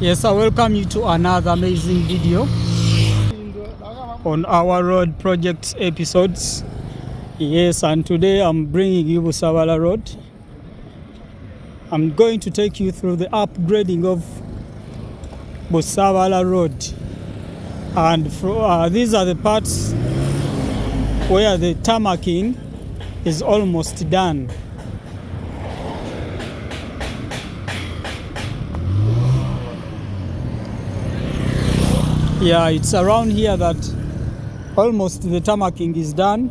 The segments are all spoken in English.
Yes, I welcome you to another amazing video on our road project episodes. Yes, and today I'm bringing you Busaabala Road. I'm going to take you through the upgrading of Busaabala Road. And these are the parts where the tarmacking is almost done. Yeah, it's around here that almost the tarmacking is done.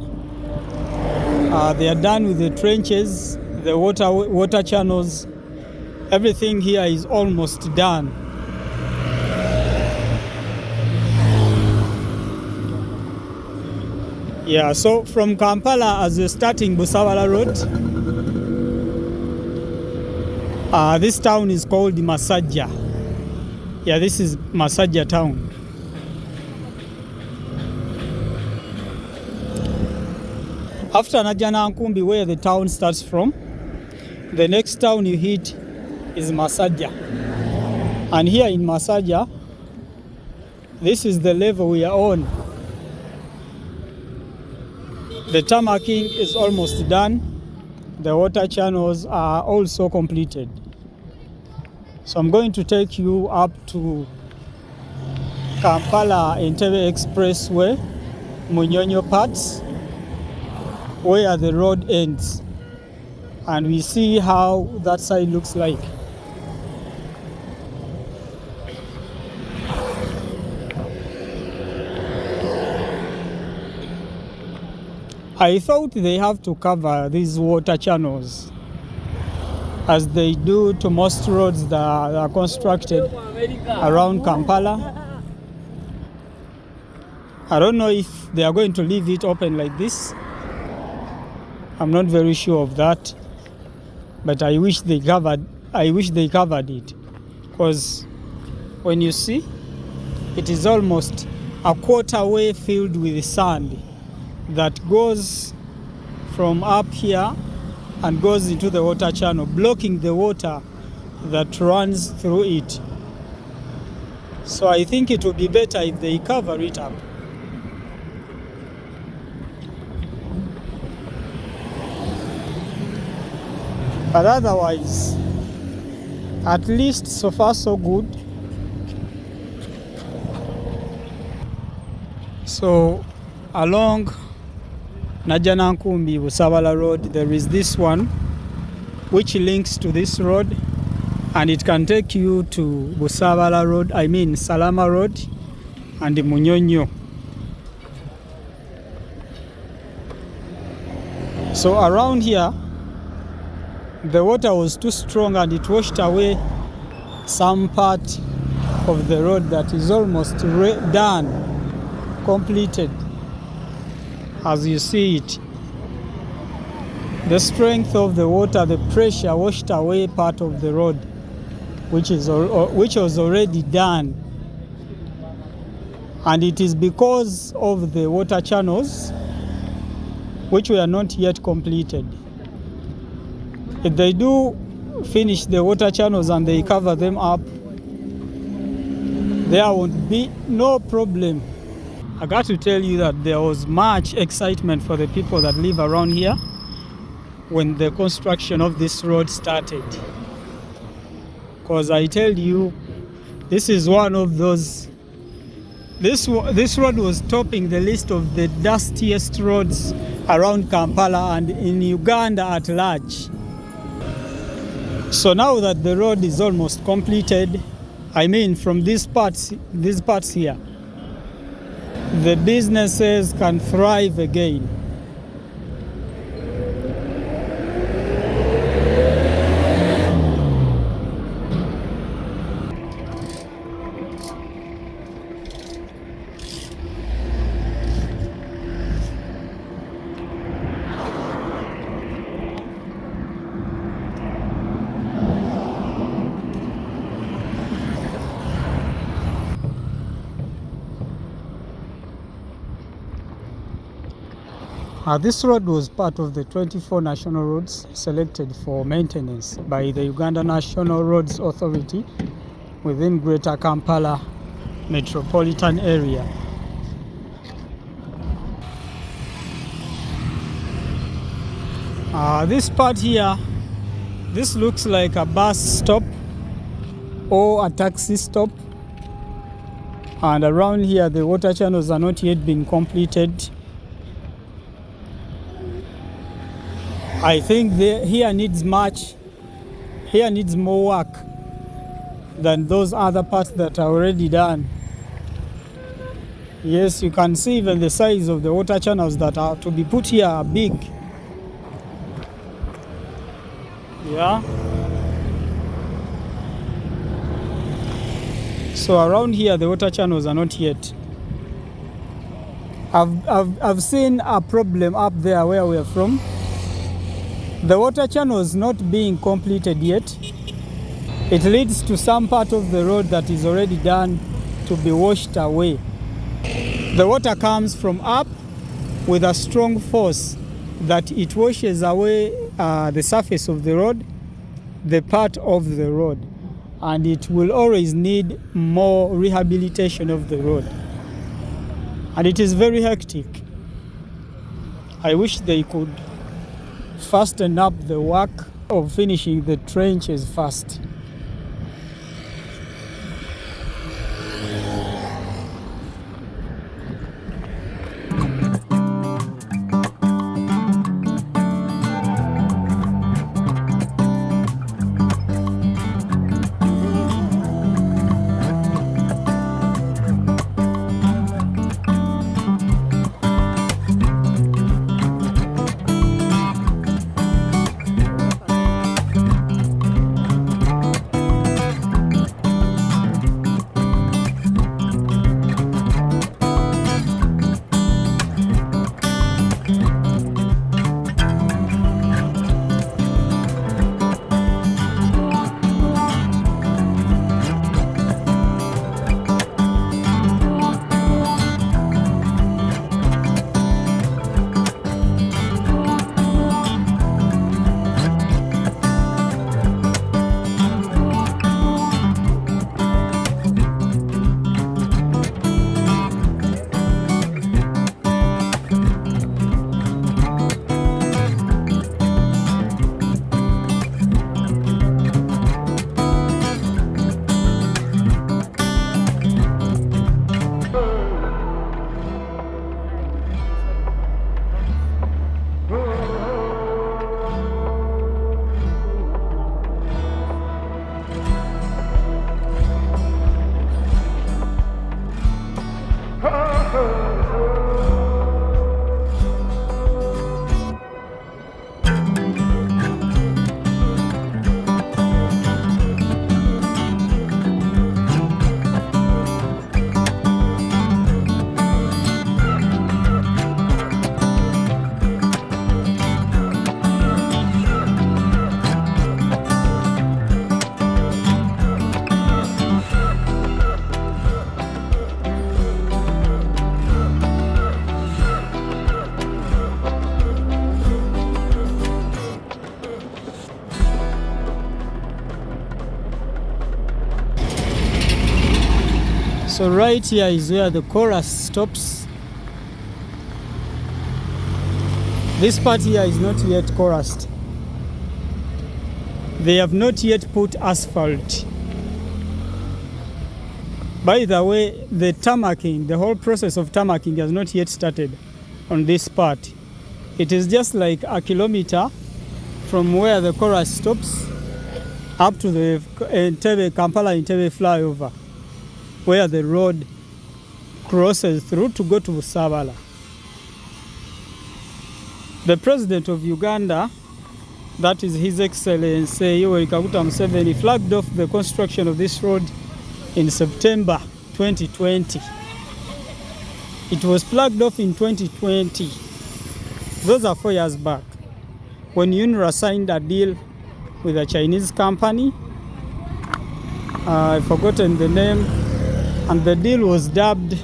They are done with the trenches, the water channels. Everything here is almost done. Yeah, so from Kampala, as you're starting Busaabala Road, this town is called Masajja. Yeah, this is Masajja town. After Najjanankumbi, where the town starts from, the next town you hit is Masajja. And here in Masajja, this is the level we are on. The tarmacking is almost done. The water channels are also completed. So I'm going to take you up to Kampala Entebbe Expressway, Munyonyo parts, where the road ends, and we see how that side looks like. I thought they have to cover these water channels as they do to most roads that are constructed around Kampala. I don't know if they are going to leave it open like this. I'm not very sure of that, but I wish they covered it, because when you see, it is almost a quarter way filled with sand that goes from up here and goes into the water channel, blocking the water that runs through it. So I think it would be better if they cover it up. But otherwise, at least so far so good. So along Najjanankumbi-Busaabala Road, there is this one which links to this road, and it can take you to Busaabala Road, Salama Road and Munyonyo. So around here, the water was too strong and it washed away some part of the road that is almost done, completed. As you see it, the strength of the water, the pressure washed away part of the road, which was already done. And it is because of the water channels which were not yet completed. If they do finish the water channels and they cover them up, there won't be no problem. I got to tell you that there was much excitement for the people that live around here when the construction of this road started. Because I tell you, this is one of those, this road was topping the list of the dustiest roads around Kampala and in Uganda at large. So now that the road is almost completed, from these parts here, the businesses can thrive again. This road was part of the 24 national roads selected for maintenance by the Uganda National Roads Authority within Greater Kampala metropolitan area. This part here, this looks like a bus stop or a taxi stop, and around here the water channels are not yet been completed. I think here needs more work than those other parts that are already done. Yes, you can see even the size of the water channels that are to be put here are big. Yeah. So around here the water channels are not yet. I've seen a problem up there where we are from. The water channel is not being completed yet. It leads to some part of the road that is already done to be washed away. The water comes from up with a strong force that it washes away the surface of the road, the part of the road, and it will always need more rehabilitation of the road. And it is very hectic. I wish they could fasten up the work of finishing the trenches fast. So right here is where the chorus stops. This part here is not yet chorused. They have not yet put asphalt. By the way, the tarmacking, the whole process of tarmacking has not yet started on this part. It is just like a kilometer from where the chorus stops up to the Kampala Entebbe flyover, where the road crosses through to go to Busaabala. The President of Uganda, that is His Excellency Yoweri Kaguta Museveni, flagged off the construction of this road in September 2020. It was flagged off in 2020. Those are 4 years back, when UNRWA signed a deal with a Chinese company. I've forgotten the name, and the deal was dubbed, the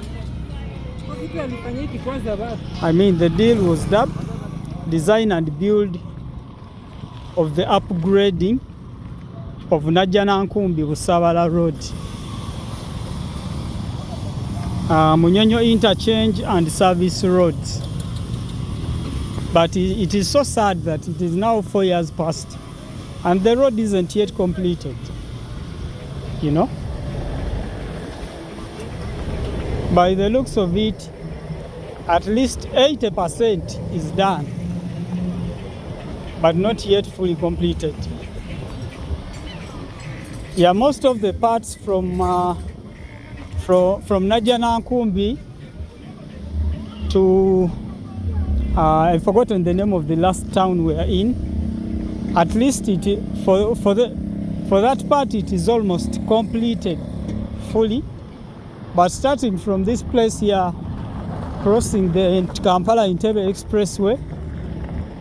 deal was dubbed Design and Build of the Upgrading of Najjanankumbi-Busaabala Road. Munyonyo interchange and service roads. But it is so sad that it is now 4 years past and the road isn't yet completed, you know. By the looks of it, at least 80% is done, but not yet fully completed. Yeah, most of the parts from Najjanankumbi to I've forgotten the name of the last town we are in. At least for that part it is almost completed fully. But starting from this place here, crossing the Kampala Entebbe Expressway,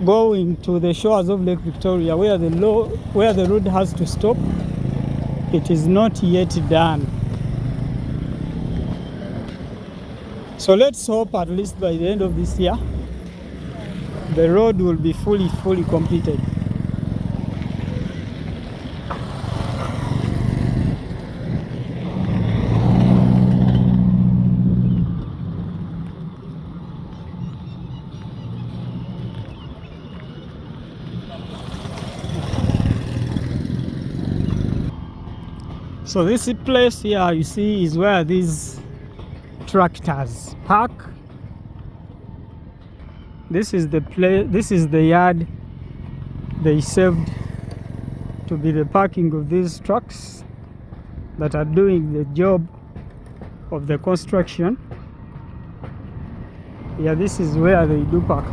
going to the shores of Lake Victoria, where the road has to stop, it is not yet done. So let's hope at least by the end of this year, the road will be fully completed. So this place here, you see, is where these tractors park. This is the place, this is the yard they saved to be the parking of these trucks that are doing the job of the construction. Yeah, this is where they do park.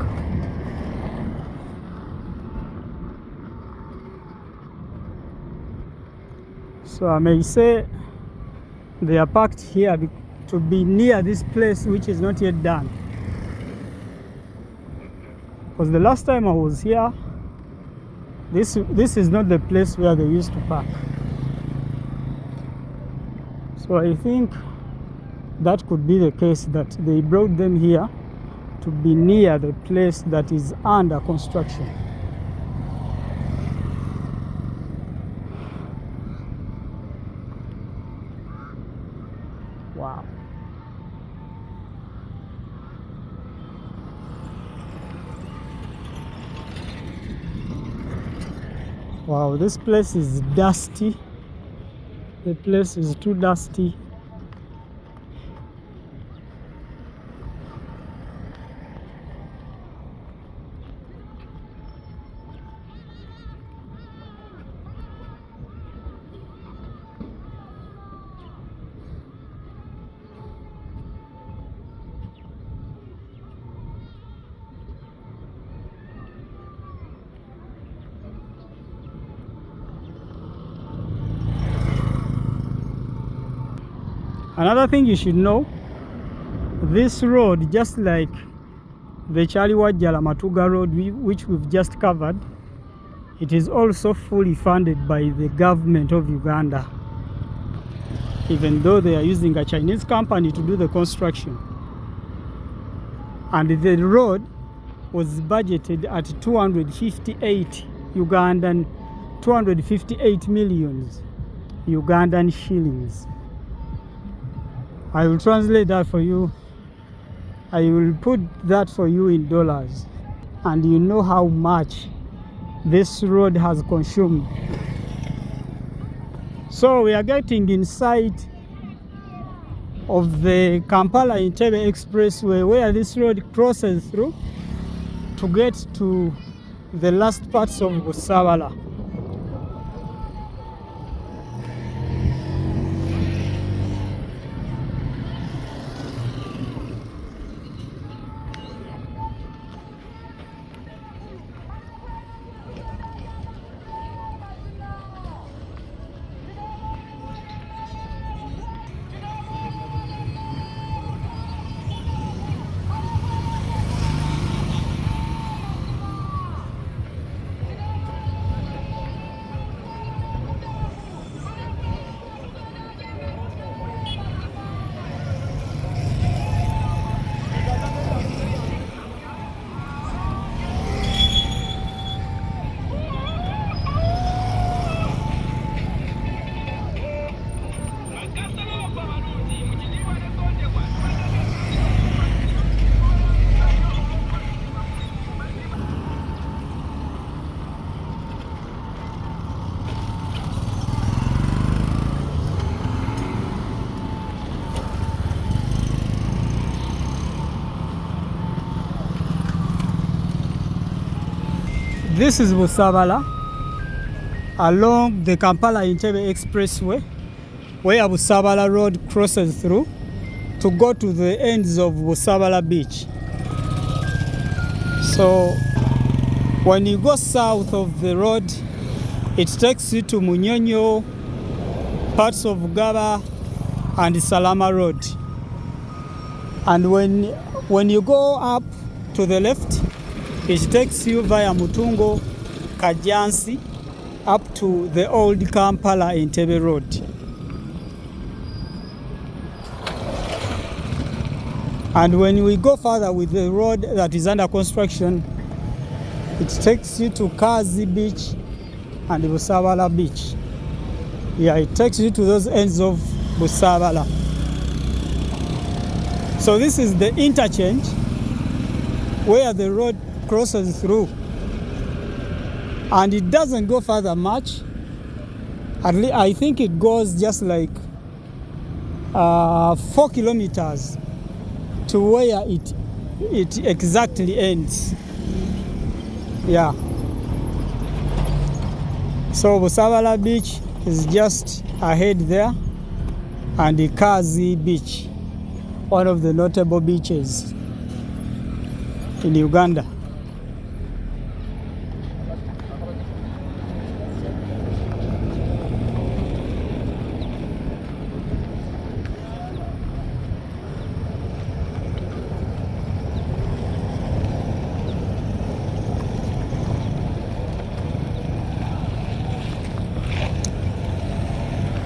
So I may say they are parked here to be near this place which is not yet done. Because the last time I was here, this is not the place where they used to park. So I think that could be the case, that they brought them here to be near the place that is under construction. Wow. Wow, this place is dusty. The place is too dusty. Another thing you should know, this road, just like the Chaliwajjala-Matuga road, which we've just covered, it is also fully funded by the government of Uganda, even though they are using a Chinese company to do the construction. And the road was budgeted at 258 million Ugandan shillings. I will translate that for you. I will put that for you in dollars. And you know how much this road has consumed. So we are getting in sight of the Kampala Entebbe Expressway, where this road crosses through to get to the last parts of Busaabala. This is Busaabala along the Kampala Entebbe Expressway, where Busaabala Road crosses through to go to the ends of Busaabala Beach. So when you go south of the road, it takes you to Munyonyo, parts of Gaba and Salama Road. And when you go up to the left, it takes you via Mutungo, Kajansi, up to the old Kampala Entebbe Road. And when we go further with the road that is under construction, it takes you to Kazi Beach and Busaabala Beach. Yeah, it takes you to those ends of Busaabala. So this is the interchange where the road crosses through. And it doesn't go further much. At least I think it goes just like 4 kilometers to where it exactly ends. Yeah. So Busaabala Beach is just ahead there, and the Kazi Beach, one of the notable beaches in Uganda.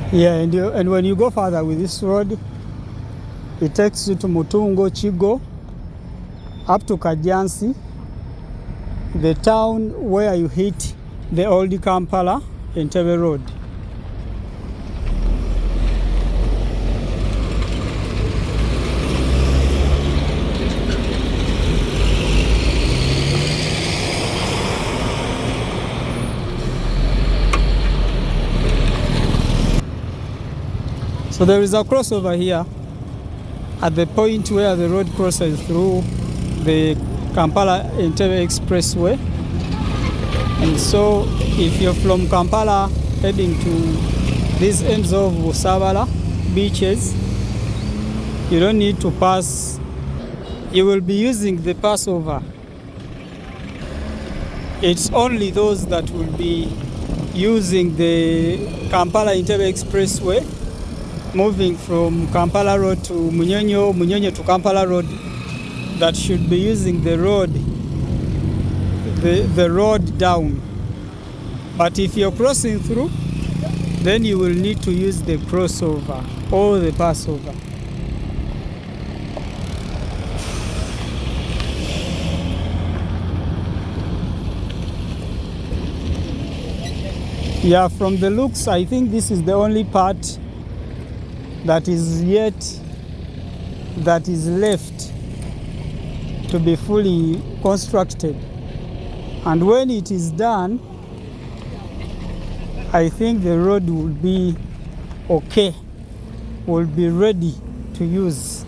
Yeah, and when you go further with this road, it takes you to Mutungo, Chigo, up to Kajansi, the town where you hit the old Kampala Entebbe Road. So there is a crossover here at the point where the road crosses through the Kampala Entebbe Expressway. And so if you're from Kampala heading to these ends of Busaabala beaches, you don't need to pass. You will be using the passover. It's only those that will be using the Kampala Entebbe Expressway, moving from Kampala Road to Munyonyo, Munyonyo to Kampala Road, that should be using the road, the road down. But if you're crossing through, then you will need to use the crossover or the passover. Yeah, from the looks, I think this is the only part that is left to be fully constructed. And when it is done, I think the road will be okay, will be ready to use.